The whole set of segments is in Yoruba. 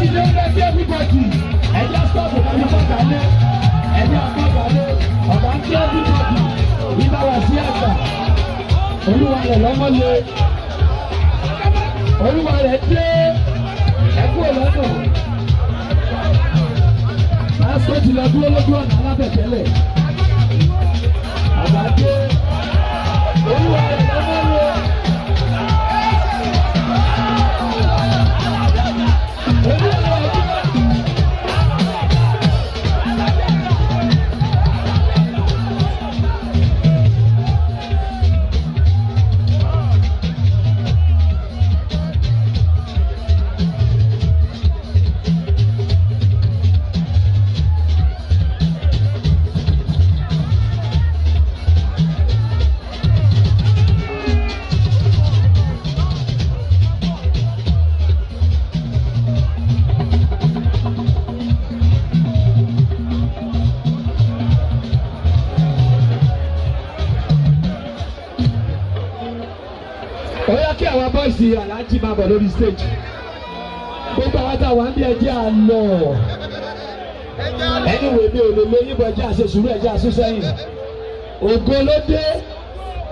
ti dé ilé bí everybody ẹ̀jẹ̀ stọ́ọ̀bù lọ́jọ́ pàtàkì ẹ̀jẹ̀ àpàtàkì ọ̀gá ń tí everybody ìbá wà sí àgbà olúwa rẹ̀ lọ́mọ lé olúwa rẹ̀ dé ẹ̀kú ọ̀lọ́dọ̀ pásítọ̀ ti lọ dúró lójú ọ̀nà alábẹ̀tẹ́lẹ̀ àgbà dé olúwa rẹ̀ lọ́mọ lé. Ó yá kí àwọn bọ́ìsì aláàjì máa bọ̀ lórí stage. Gbogbo àwọn táwọn bí ẹjẹ́ àlọ́. Ẹni wo mi ò lè lóyún bọ̀ ẹjẹ́ àṣeṣùrú ẹjẹ́ àṣúṣẹ́yìn. Ògo ló dé.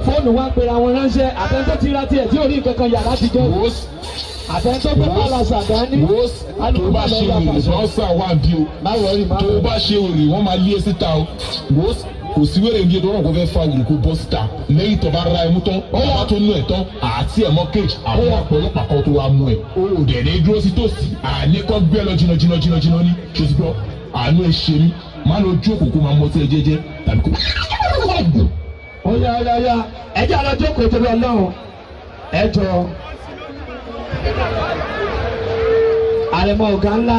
Fóònù wa ń pera wọn ránṣẹ́. Àtẹ̀ntó ti ra tiẹ̀ tí ò rí nǹkan kan yà láti jọ. Àtẹ̀ntó gbé pálásà dání. Tó bá ṣe wèrè wọ́n sà wá bí o. Tó bá ṣe wèrè wọ́n máa lé síta o. Kò sí wèrè ní ẹjọ́ náà kó fẹ́ fa wèrè kó bọ́ síta lẹ́yìn tó bá ra ẹmu tán ọba tó nú ẹ̀ tán àti ẹ̀mọ́ kéèjì àwọn ọ̀pọ̀lọpàá kan tó wá mú ẹ̀ o ò dẹ̀ ní dúró sí tòsí àníkọ́ gbé lọ jìnnà ní ṣòtí gbọ́ àánú ẹ̀ ṣe mí má lọ jókòó kó máa mọtí ẹ jẹ́jẹ́ tàbí kó. Ọ̀yà ẹjẹ́ àlọ́ jókòó tó lọ lọ́rùn ẹ jọ àrẹ̀mọ ọ̀gá ńlá.